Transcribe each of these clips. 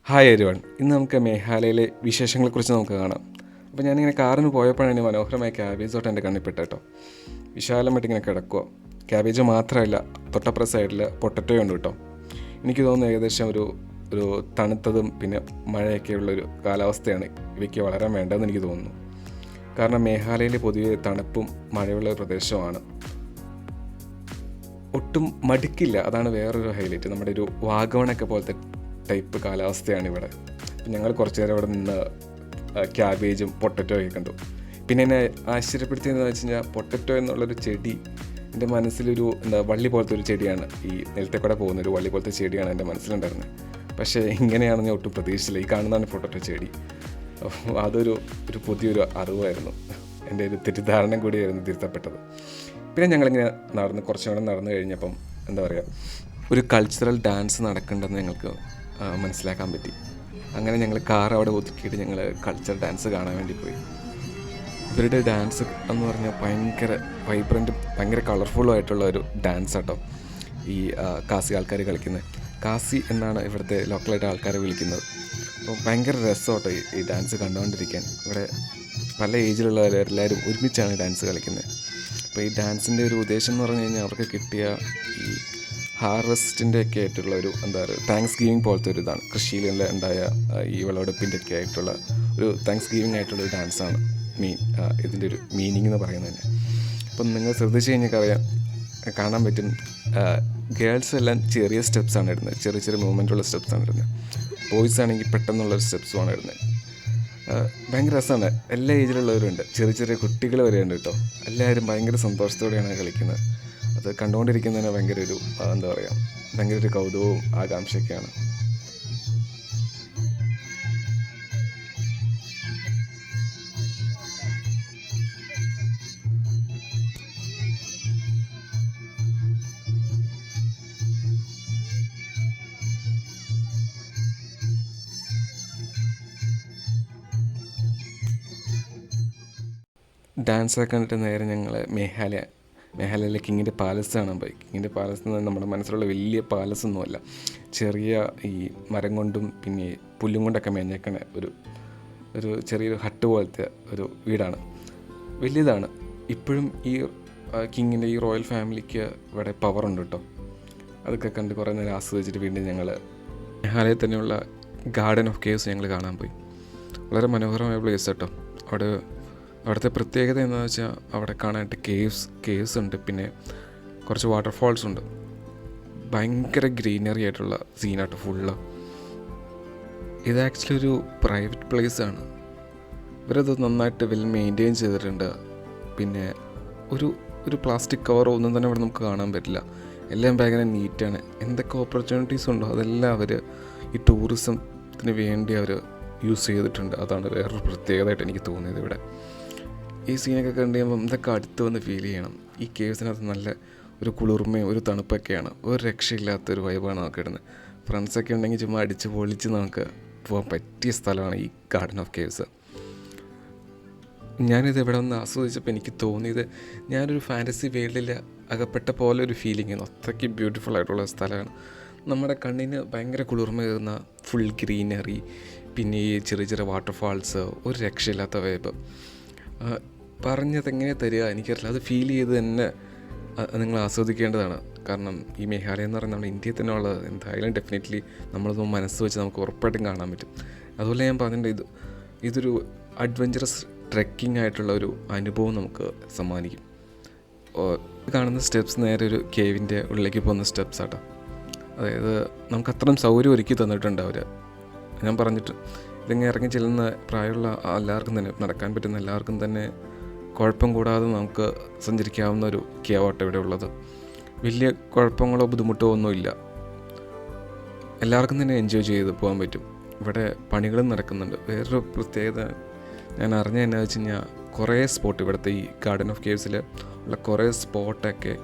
Hi everyone. ഇന്ന് നമുക്ക് മേഘാലയയിലെ വിശേഷങ്ങളെക്കുറിച്ച് നമുക്ക് കാണാം. അപ്പോൾ ഞാനിങ്ങനെ കാറിന് പോയപ്പോഴാണ് മനോഹരമായ ക്യാബേജ് തോട്ടം എൻ്റെ കണ്ണിൽപ്പെട്ട കേട്ടോ. വിശാലമായിട്ട് ഇങ്ങനെ കിടക്കുക. ക്യാബേജ് മാത്രമല്ല, തൊട്ടപ്പുറ സൈഡിൽ പൊട്ടറ്റോ ഉണ്ട് കേട്ടോ. എനിക്ക് തോന്നുന്നു ഏകദേശം ഒരു ഒരു തണുത്തതും പിന്നെ മഴയൊക്കെയുള്ളൊരു കാലാവസ്ഥയാണ് ഇവയ്ക്ക് വളരാൻ വേണ്ടതെന്ന് എനിക്ക് തോന്നുന്നു. കാരണം മേഘാലയയിൽ പൊതുവെ തണുപ്പും മഴയുള്ള പ്രദേശമാണ്. ഒട്ടും മടുക്കില്ല, അതാണ് വേറൊരു ഹൈലൈറ്റ്. നമ്മുടെ ഒരു വാഗമണൊക്കെ പോലത്തെ ടൈപ്പ് കാലാവസ്ഥയാണ് ഇവിടെ. ഞങ്ങൾ കുറച്ച് നേരം ഇവിടെ നിന്ന് ക്യാബേജും പൊട്ടറ്റോയൊക്കെ കണ്ടു. പിന്നെ എന്നെ ആശ്ചര്യപ്പെടുത്തിയെന്ന് വെച്ച് കഴിഞ്ഞാൽ പൊട്ടറ്റോ എന്നുള്ളൊരു ചെടി എൻ്റെ മനസ്സിലൊരു വള്ളി പോലത്തെ ഒരു ചെടിയാണ്. ഈ നിലത്തെ കൂടെ പോകുന്നൊരു വള്ളി പോലത്തെ ചെടിയാണ് എൻ്റെ മനസ്സിലുണ്ടായിരുന്നത്. പക്ഷേ ഇങ്ങനെയാണെന്ന് ഞാൻ ഒട്ടും പ്രതീക്ഷിച്ചില്ല. ഈ കാണുന്നതാണ് പൊട്ടറ്റോ ചെടി. അതൊരു പുതിയൊരു അറിവായിരുന്നു. എൻ്റെ ഒരു തെറ്റിദ്ധാരണ കൂടിയായിരുന്നു തിരുത്തപ്പെട്ടത്. പിന്നെ ഞങ്ങളിങ്ങനെ കുറച്ചും കൂടെ നടന്നു കഴിഞ്ഞപ്പം എന്താ പറയുക, ഒരു കൾച്ചറൽ ഡാൻസ് നടക്കുന്നുണ്ടെന്ന് ഞങ്ങൾക്ക് മനസ്സിലാക്കാൻ പറ്റി. അങ്ങനെ ഞങ്ങൾ കാർ അവിടെ ഒതുക്കിയിട്ട് ഞങ്ങൾ കൾച്ചറൽ ഡാൻസ് കാണാൻ വേണ്ടി പോയി. ഇവരുടെ ഡാൻസ് എന്ന് പറഞ്ഞാൽ ഭയങ്കര വൈബ്രൻറ്റും ഭയങ്കര കളർഫുള്ളും ആയിട്ടുള്ള ഒരു ഡാൻസ് കേട്ടോ. ഈ കാസി ആൾക്കാർ കളിക്കുന്നത്. കാസി എന്നാണ് ഇവിടുത്തെ ലോക്കലായിട്ട് ആൾക്കാരെ വിളിക്കുന്നത്. അപ്പോൾ ഭയങ്കര രസമാട്ടോ ഈ ഡാൻസ് കണ്ടുകൊണ്ടിരിക്കാൻ. ഇവിടെ പല ഏജിലുള്ളവരെല്ലാവരും ഒരുമിച്ചാണ് ഡാൻസ് കളിക്കുന്നത്. അപ്പോൾ ഈ ഡാൻസിൻ്റെ ഒരു ഉദ്ദേശം എന്ന് പറഞ്ഞു കഴിഞ്ഞാൽ അവർക്ക് കിട്ടിയ ഈ ഹാർവെസ്റ്റിൻ്റെ ഒക്കെ ആയിട്ടുള്ള ഒരു താങ്ക്സ് ഗിവിങ് പോലത്തെ ഒരു ഇതാണ്. കൃഷിയിൽ ഉണ്ടായ ഈ വിളവെടുപ്പിൻ്റെ ഒക്കെ ആയിട്ടുള്ള ഒരു താങ്ക്സ് ഗിവിങ് ആയിട്ടുള്ളൊരു ഡാൻസാണ് ഇതിൻ്റെ ഒരു മീനിങ് എന്ന് പറയുന്നത് തന്നെ. അപ്പം നിങ്ങൾ ശ്രദ്ധിച്ച് കഴിഞ്ഞാൽ കാണാൻ പറ്റും, ഗേൾസ് എല്ലാം ചെറിയ സ്റ്റെപ്സാണ് ഇടുന്നത്, ചെറിയ ചെറിയ മൂവ്മെൻറ്റുള്ള സ്റ്റെപ്സാണ് ഇടുന്നത്. ബോയ്സ് ആണെങ്കിൽ പെട്ടെന്നുള്ളൊരു സ്റ്റെപ്സുമാണ് ഇടുന്നത്. ഭയങ്കര രസമാണ്. എല്ലാ ഏജിലുള്ളവരുണ്ട്, ചെറിയ ചെറിയ കുട്ടികൾ വരെ ഉണ്ട് കേട്ടോ. എല്ലാവരും ഭയങ്കര സന്തോഷത്തോടെയാണ് കളിക്കുന്നത്. അത് കണ്ടുകൊണ്ടിരിക്കുന്നതിന് ഭയങ്കര ഒരു ഭയങ്കര ഒരു കൗതുകവും ആകാംക്ഷയൊക്കെയാണ്. ഡാൻസൊക്കെ കണ്ടിട്ട് നേരെ ഞങ്ങൾ മേഘാലയയിലെ കിങ്ങിൻ്റെ പാലസ് കാണാൻ പോയി. കിങ്ങിൻ്റെ പാലസ് എന്ന് നമ്മുടെ മനസ്സിലുള്ള വലിയ പാലസൊന്നുമല്ല, ചെറിയ ഈ മരം കൊണ്ടും പിന്നെ പുല്ലും കൊണ്ടൊക്കെ മേഞ്ഞേക്കണ ഒരു ചെറിയൊരു ഹട്ട് പോലത്തെ ഒരു വീടാണ്. വലിയതാണ്. ഇപ്പോഴും ഈ കിങ്ങിൻ്റെ ഈ റോയൽ ഫാമിലിക്ക് ഇവിടെ പവറുണ്ട് കേട്ടോ. അതൊക്കെ കണ്ട് കുറേ നേരം ആസ്വദിച്ചിട്ട് വീണ്ടും ഞങ്ങൾ മേഘാലയയിൽ തന്നെയുള്ള ഗാർഡൻ ഓഫ് കേവ്സ് ഞങ്ങൾ കാണാൻ പോയി. വളരെ മനോഹരമായ പ്ലേസ് കേട്ടോ. അവിടുത്തെ പ്രത്യേകത എന്താണെന്ന് വെച്ചാൽ അവിടെ കാണാനായിട്ട് കേവ്സ് ഉണ്ട്, പിന്നെ കുറച്ച് വാട്ടർഫാൾസ് ഉണ്ട്. ഭയങ്കര ഗ്രീനറി ആയിട്ടുള്ള സീനായിട്ട് ഫുള്ള്. ഇത് ആക്ച്വലി ഒരു പ്രൈവറ്റ് പ്ലേസാണ്. ഇവരത് നന്നായിട്ട് വെൽ മെയിൻറ്റെയിൻ ചെയ്തിട്ടുണ്ട്. പിന്നെ ഒരു പ്ലാസ്റ്റിക് കവറോ ഒന്നും തന്നെ ഇവിടെ നമുക്ക് കാണാൻ പറ്റില്ല. എല്ലാം ഭയങ്കര നീറ്റാണ്. എന്തൊക്കെ ഓപ്പർച്യൂണിറ്റീസ് ഉണ്ടോ അതെല്ലാം അവർ ഈ ടൂറിസത്തിന് വേണ്ടി അവർ യൂസ് ചെയ്തിട്ടുണ്ട്. അതാണ് വേറൊരു പ്രത്യേകതയായിട്ട് എനിക്ക് തോന്നിയത് ഇവിടെ. ഈ സീനൊക്കെ കണ്ടു കഴിയുമ്പം ഇതൊക്കെ അടുത്ത് വന്ന് ഫീൽ ചെയ്യണം. ഈ കേവ്സിനകത്ത് നല്ല ഒരു കുളിർമയും ഒരു തണുപ്പൊക്കെയാണ്. ഒരു രക്ഷയില്ലാത്തൊരു വൈബാണ് നമുക്ക് ഇടുന്നത്. ഫ്രണ്ട്സൊക്കെ ഉണ്ടെങ്കിൽ ചുമ്മാ അടിച്ച് പൊളിച്ച് നമുക്ക് പോകാൻ പറ്റിയ സ്ഥലമാണ് ഈ ഗാർഡൻ ഓഫ് കേവ്സ്. ഞാനിത് ഇവിടെ ഒന്ന് ആസ്വദിച്ചപ്പോൾ എനിക്ക് തോന്നിയത് ഞാനൊരു ഫാൻറ്റസി വേൾഡിൽ അകപ്പെട്ട പോലെ ഒരു ഫീലിംഗ് ആണ്. അത്രയ്ക്ക് ബ്യൂട്ടിഫുൾ ആയിട്ടുള്ള സ്ഥലമാണ്. നമ്മുടെ കണ്ണിന് ഭയങ്കര കുളിർമയേറുന്ന ഫുൾ ഗ്രീനറി, പിന്നെ ഈ ചെറിയ ചെറിയ വാട്ടർഫാൾസ്, ഒരു രക്ഷയില്ലാത്ത വൈബ്. പറഞ്ഞതെങ്ങനെ തരിക എനിക്കറിയില്ല. അത് ഫീൽ ചെയ്ത് തന്നെ നിങ്ങൾ ആസ്വദിക്കേണ്ടതാണ്. കാരണം ഈ മേഘാലയ എന്ന് പറയുന്നത് നമ്മുടെ ഇന്ത്യയിൽ തന്നെ ഉള്ളത്. എന്തായാലും ഡെഫിനറ്റ്ലി നമ്മളൊന്ന് മനസ്സ് വെച്ച് നമുക്ക് ഉറപ്പായിട്ടും കാണാൻ പറ്റും. അതുപോലെ ഞാൻ പറഞ്ഞിട്ടുണ്ട്, ഇതൊരു അഡ്വഞ്ചറസ് ട്രെക്കിംഗ് ആയിട്ടുള്ള ഒരു അനുഭവം നമുക്ക് സമ്മാനിക്കും. കാണുന്ന സ്റ്റെപ്സ് നേരെ ഒരു കേവിൻ്റെ ഉള്ളിലേക്ക് പോകുന്ന സ്റ്റെപ്സ് ആട്ടോ. അതായത് നമുക്ക് അത്രയും സൗകര്യം ഒരുക്കി തന്നിട്ടുണ്ട് അവർ. ഞാൻ പറഞ്ഞിട്ട് ഇതിങ്ങനെ ഇറങ്ങി ചെല്ലുന്ന പ്രായമുള്ള എല്ലാവർക്കും തന്നെ, നടക്കാൻ പറ്റുന്ന എല്ലാവർക്കും തന്നെ കുഴപ്പം കൂടാതെ നമുക്ക് സഞ്ചരിക്കാവുന്ന ഒരു കേവാട്ടോ ഇവിടെ ഉള്ളത്. വലിയ കുഴപ്പങ്ങളോ ബുദ്ധിമുട്ടോ ഒന്നുമില്ല. എല്ലാവർക്കും തന്നെ എൻജോയ് ചെയ്ത് പോകാൻ പറ്റും. ഇവിടെ പണികളും നടക്കുന്നുണ്ട്. വേറൊരു പ്രത്യേകത ഞാൻ അറിഞ്ഞ എന്നാ വെച്ച് കഴിഞ്ഞാൽ, കുറേ സ്പോട്ട് ഇവിടുത്തെ ഈ ഗാർഡൻ ഓഫ് കേവ്സിൽ ഉള്ള കുറേ സ്പോട്ടൊക്കെ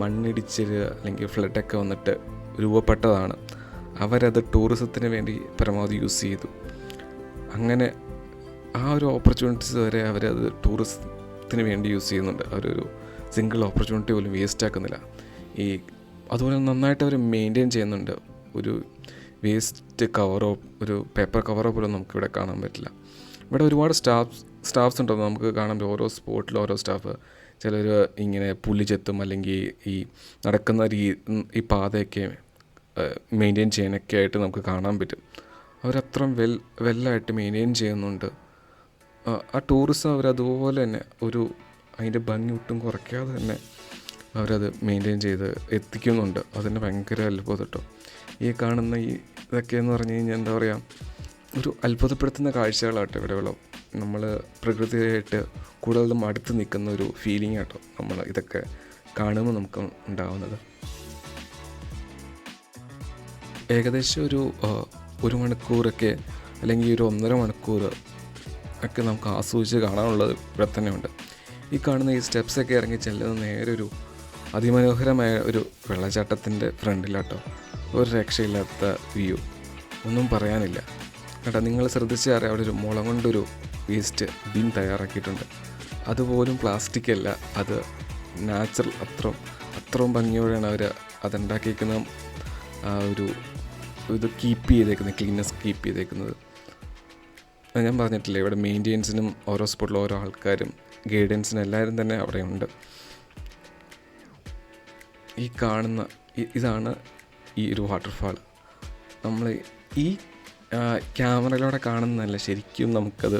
മണ്ണിടിച്ചിൽ അല്ലെങ്കിൽ ഫ്ലഡൊക്കെ വന്നിട്ട് രൂപപ്പെട്ടതാണ്. അവരത് ടൂറിസത്തിന് വേണ്ടി പരമാവധി യൂസ് ചെയ്തു. അങ്ങനെ ആ ഒരു ഓപ്പർച്യൂണിറ്റീസ് വരെ അവരത് ടൂറിസത്തിന് വേണ്ടി യൂസ് ചെയ്യുന്നുണ്ട്. അവരൊരു സിംഗിൾ ഓപ്പർച്യൂണിറ്റി പോലും വേസ്റ്റ് ആക്കുന്നില്ല. അതുപോലെ നന്നായിട്ട് അവർ മെയിൻറ്റെയിൻ ചെയ്യുന്നുണ്ട്. ഒരു വേസ്റ്റ് കവറോ ഒരു പേപ്പർ കവറോ പോലും നമുക്കിവിടെ കാണാൻ പറ്റില്ല. ഇവിടെ ഒരുപാട് സ്റ്റാഫ്സ് ഉണ്ടോ നമുക്ക് കാണാൻ പറ്റും. ഓരോ സ്പോട്ടിൽ ഓരോ സ്റ്റാഫ്. ചിലർ ഇങ്ങനെ പുല്ല് ചെത്തും, അല്ലെങ്കിൽ ഈ നടക്കുന്ന ഈ പാതയൊക്കെ മെയിൻറ്റെയിൻ ചെയ്യാനൊക്കെ ആയിട്ട് നമുക്ക് കാണാൻ പറ്റും. അവരത്രയും വെല്ലായിട്ട് മെയിൻറ്റെയിൻ ചെയ്യുന്നുണ്ട്. ആ ടൂറിസം അവരതുപോലെ തന്നെ അതിൻ്റെ ഭംഗി ഒട്ടും കുറയ്ക്കാതെ തന്നെ അവരത് മെയിൻറ്റെയിൻ ചെയ്ത് എത്തിക്കുന്നുണ്ട്. അതിന് ഭയങ്കര അത്ഭുതം കേട്ടോ. ഈ കാണുന്ന ഇതൊക്കെയെന്ന് പറഞ്ഞു കഴിഞ്ഞാൽ എന്താ പറയുക, ഒരു അത്ഭുതപ്പെടുത്തുന്ന കാഴ്ചകളാട്ടോ ഇവിടെയുള്ള. നമ്മൾ പ്രകൃതിയായിട്ട് കൂടുതലും അടുത്ത് നിൽക്കുന്ന ഒരു ഫീലിംഗ് ആട്ടോ നമ്മൾ ഇതൊക്കെ കാണുമ്പോൾ നമുക്ക് ഉണ്ടാകുന്നത്. ഏകദേശം ഒരു മണിക്കൂറൊക്കെ അല്ലെങ്കിൽ ഒരു 1.5 മണിക്കൂർ ഒക്കെ നമുക്ക് ആസ്വദിച്ച് കാണാനുള്ളത് ഇവിടെ തന്നെയുണ്ട്. ഈ കാണുന്ന ഈ സ്റ്റെപ്സൊക്കെ ഇറങ്ങി ചെല്ലുന്ന നേരെ ഒരു അതിമനോഹരമായ ഒരു വെള്ളച്ചാട്ടത്തിൻ്റെ ഫ്രണ്ടിലാട്ടോ. ഒരു രക്ഷയില്ലാത്ത വ്യൂ, ഒന്നും പറയാനില്ല കേട്ടോ. നിങ്ങൾ ശ്രദ്ധിച്ചാൽ അറിയാം, അവിടെ ഒരു മുളം കൊണ്ടൊരു വേസ്റ്റ് ബിൻ തയ്യാറാക്കിയിട്ടുണ്ട്. അതുപോലും പ്ലാസ്റ്റിക് അല്ല, അത് നാച്ചുറൽ. അത്രയും ഭംഗിയോടെയാണ് അവർ അതുണ്ടാക്കിയിരിക്കുന്ന ഇത് കീപ്പ് ചെയ്തേക്കുന്നത്, ക്ലീൻനെസ് കീപ്പ് ചെയ്തേക്കുന്നത്. ഞാൻ പറഞ്ഞിട്ടില്ലേ, ഇവിടെ മെയിൻ്റെനൻസിനും ഓരോ സ്പോട്ടിലും ഓരോ ആൾക്കാരും ഗൈഡൻസിനും എല്ലാവരും തന്നെ അവിടെ ഉണ്ട്. ഈ കാണുന്ന ഇതാണ് ഈ ഒരു വാട്ടർഫാൾ. നമ്മൾ ഈ ക്യാമറയിലൂടെ കാണുന്നതല്ല, ശരിക്കും നമുക്കത്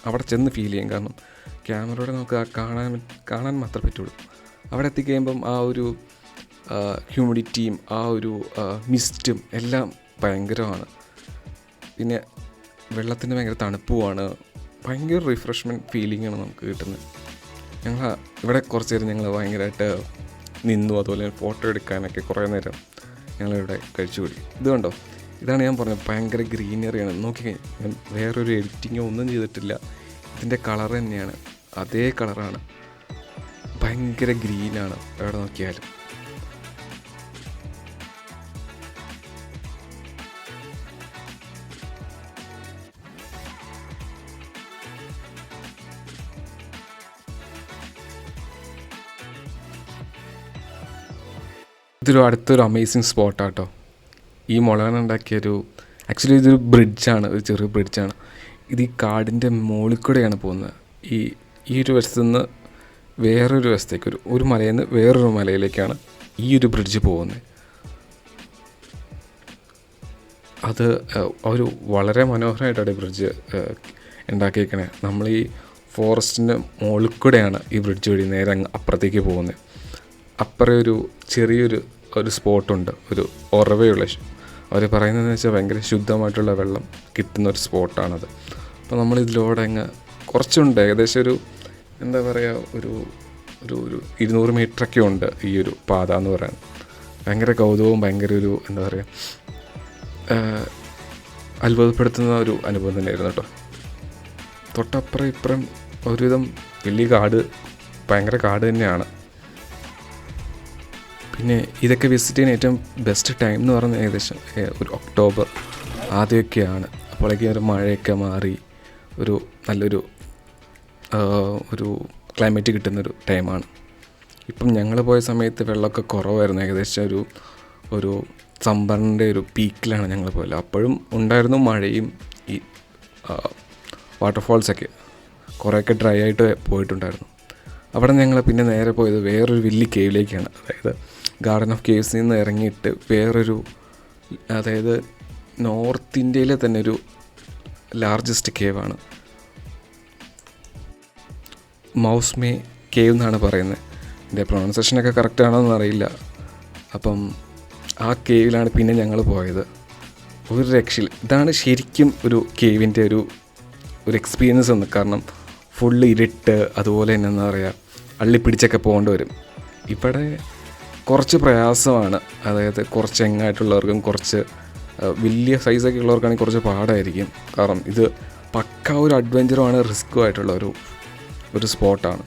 അവിടെ ചെന്ന് ഫീൽ ചെയ്യും. കാരണം ക്യാമറയിലൂടെ നമുക്ക് കാണാൻ മാത്രമേ പറ്റുള്ളൂ. അവിടെ എത്തിക്കഴിയുമ്പം ആ ഒരു ഹ്യൂമിഡിറ്റിയും ആ ഒരു മിസ്റ്റും എല്ലാം ഭയങ്കരമാണ്. പിന്നെ വെള്ളത്തിന് ഭയങ്കര തണുപ്പുമാണ്. ഭയങ്കര റിഫ്രഷ്മെൻറ്റ് ഫീലിംഗാണ് നമുക്ക് കിട്ടുന്നത്. ഞങ്ങൾ ഇവിടെ കുറച്ച് നേരം ഞങ്ങൾ ഭയങ്കരമായിട്ട് നിന്നു. അതുപോലെ ഫോട്ടോ എടുക്കാനൊക്കെ കുറേ നേരം ഞങ്ങളിവിടെ കഴിച്ചുകൂടി. ഇത് കണ്ടോ, ഇതാണ് ഞാൻ പറഞ്ഞത്, ഭയങ്കര ഗ്രീനറിയാണ്. നോക്കിക്കഴിഞ്ഞാൽ വേറൊരു എഡിറ്റിങ്ങോ ഒന്നും ചെയ്തിട്ടില്ല. ഇതിൻ്റെ കളർ തന്നെയാണ്, അതേ കളറാണ്. ഭയങ്കര ഗ്രീനാണ് എവിടെ നോക്കിയാലും. അടുത്തൊരു അമേസിങ് സ്പോട്ടാട്ടോ. ഈ മുളകൻ ഉണ്ടാക്കിയൊരു ആക്ച്വലി ഇതൊരു ബ്രിഡ്ജാണ്, ഒരു ചെറിയ ബ്രിഡ്ജാണ്. ഇത് ഈ കാടിൻ്റെ മുകളിൽ കൂടെയാണ് പോകുന്നത്. ഈ ഒരു വശത്തു നിന്ന് വേറൊരു വശത്തേക്ക് ഒരു മലയിൽ നിന്ന് വേറൊരു മലയിലേക്കാണ് ഈ ഒരു ബ്രിഡ്ജ് പോകുന്നത്. അത് ഒരു വളരെ മനോഹരമായിട്ടാണ് ഈ ബ്രിഡ്ജ് ഉണ്ടാക്കിയേക്കണേ. നമ്മൾ ഈ ഫോറസ്റ്റിൻ്റെ മുകളിൽ കൂടെയാണ് ഈ ബ്രിഡ്ജ് വഴി നേരെ അപ്പുറത്തേക്ക് പോകുന്നത്. അപ്പുറം ചെറിയൊരു സ്പോട്ടുണ്ട്, ഒരു ഉറവയുള്ള. അവർ പറയുന്നതെന്ന് വെച്ചാൽ ഭയങ്കര ശുദ്ധമായിട്ടുള്ള വെള്ളം കിട്ടുന്നൊരു സ്പോട്ടാണത്. അപ്പോൾ നമ്മളിതിലൂടെ കുറച്ചുണ്ട്, ഏകദേശം എന്താ പറയുക, ഒരു 200 മീറ്ററൊക്കെ ഉണ്ട് ഈ ഒരു പാത എന്ന് പറയാൻ. ഭയങ്കര കൗതുകവും ഭയങ്കര എന്താ പറയുക, അത്ഭുതപ്പെടുത്തുന്ന ഒരു അനുഭവം തന്നെയായിരുന്നു കേട്ടോ. തൊട്ടപ്പുറം ഇപ്പുറം ഒരുവിധം വലിയ കാട്, ഭയങ്കര കാട് തന്നെയാണ്. പിന്നെ ഇതൊക്കെ വിസിറ്റ് ചെയ്യാൻ ഏറ്റവും ബെസ്റ്റ് ടൈം എന്ന് പറയുന്നത് ഏകദേശം ഒരു ഒക്ടോബർ ആദ്യമൊക്കെയാണ്. അപ്പോഴേക്കും ഒരു മഴയൊക്കെ മാറി നല്ലൊരു ക്ലൈമറ്റ് കിട്ടുന്നൊരു ടൈമാണ്. ഇപ്പം ഞങ്ങൾ പോയ സമയത്ത് വെള്ളമൊക്കെ കുറവായിരുന്നു. ഏകദേശം ഒരു സമ്മറിൻ്റെ ഒരു പീക്കിലാണ് ഞങ്ങൾ പോയത്. അപ്പോഴും ഉണ്ടായിരുന്നു മഴയും ഈ വാട്ടർഫാൾസൊക്കെ കുറേയൊക്കെ ഡ്രൈ ആയിട്ട് പോയിട്ടുണ്ടായിരുന്നു. അവിടെ ഞങ്ങൾ പിന്നെ നേരെ പോയത് വേറൊരു വലിയ കേവിലേക്കാണ്. അതായത് ഗാർഡൻ ഓഫ് കേവ്സിൽ നിന്ന് ഇറങ്ങിയിട്ട് അതായത് നോർത്ത് ഇന്ത്യയിലെ തന്നെ ഒരു ലാർജസ്റ്റ് കേവാണ്. മൗസ് മേ കേവ് എന്നാണ് പറയുന്നത്. എൻ്റെ പ്രൊണൗൺസിയേഷനൊക്കെ കറക്റ്റാണോ എന്നറിയില്ല. അപ്പം ആ കേവിലാണ് പിന്നെ ഞങ്ങൾ പോയത്. ഒരു രക്ഷയിൽ ഇതാണ് ശരിക്കും ഒരു കേവിൻ്റെ ഒരു എക്സ്പീരിയൻസ് എന്ന്. കാരണം ഫുള്ള് ഇരുട്ട്, അതുപോലെ തന്നെ എന്താ പറയുക, അള്ളിപ്പിടിച്ചൊക്കെ പോകേണ്ടി വരും. ഇവിടെ കുറച്ച് പ്രയാസമാണ്. അതായത് കുറച്ച് എങ്ങായിട്ടുള്ളവർക്കും കുറച്ച് വലിയ സൈസൊക്കെ ഉള്ളവർക്കാണെങ്കിൽ കുറച്ച് പാടായിരിക്കും. കാരണം ഇത് പക്ക ഒരു അഡ്വഞ്ചറുമാണ്, റിസ്ക്കും ആയിട്ടുള്ള ഒരു സ്പോട്ടാണ്.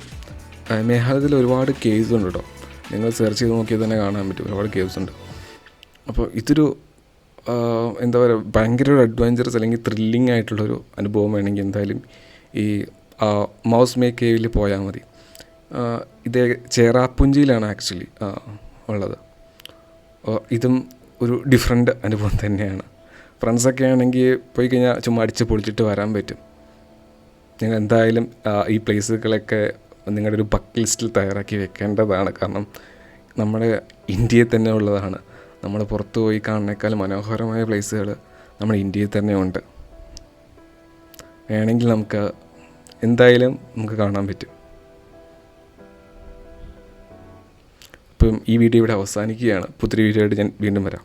മേഘാലയത്തിൽ ഒരുപാട് കേവ്സ് ഉണ്ട് കേട്ടോ. നിങ്ങൾ സെർച്ച് ചെയ്ത് നോക്കിയാൽ തന്നെ കാണാൻ പറ്റും, ഒരുപാട് കേവ്സ് ഉണ്ട്. അപ്പോൾ ഇതൊരു എന്താ പറയുക, ഭയങ്കര ഒരു അഡ്വഞ്ചറസ് അല്ലെങ്കിൽ ത്രില്ലിംഗ് ആയിട്ടുള്ളൊരു അനുഭവം വേണമെങ്കിൽ എന്തായാലും ഈ മൗസ് മേ കേവിൽ പോയാൽ മതി. ഇത് ചേറാപ്പുഞ്ചിയിലാണ് ആക്ച്വലി ഉള്ളത്. ഇതും ഒരു ഡിഫറെൻ്റ് അനുഭവം തന്നെയാണ്. ഫ്രണ്ട്സൊക്കെ ആണെങ്കിൽ പോയി കഴിഞ്ഞാൽ ചുമ്മാ അടിച്ച് പൊളിച്ചിട്ട് വരാൻ പറ്റും. നിങ്ങൾ എന്തായാലും ഈ പ്ലേസുകളൊക്കെ നിങ്ങളുടെ ഒരു ബക്കറ്റ് ലിസ്റ്റിൽ തയ്യാറാക്കി വെക്കേണ്ടതാണ്. കാരണം നമ്മുടെ ഇന്ത്യയിൽ തന്നെ ഉള്ളതാണ്. നമ്മൾ പുറത്തു പോയി കാണുന്നേക്കാൾ മനോഹരമായ പ്ലേസുകൾ നമ്മുടെ ഇന്ത്യയിൽ തന്നെ ഉണ്ട്. വേണമെങ്കിൽ എന്തായാലും നമുക്ക് കാണാൻ പറ്റും. അപ്പം ഈ വീഡിയോ ഇവിടെ അവസാനിക്കുകയാണ്. പുതിയ വീഡിയോ ആയിട്ട് ഞാൻ വീണ്ടും വരാം.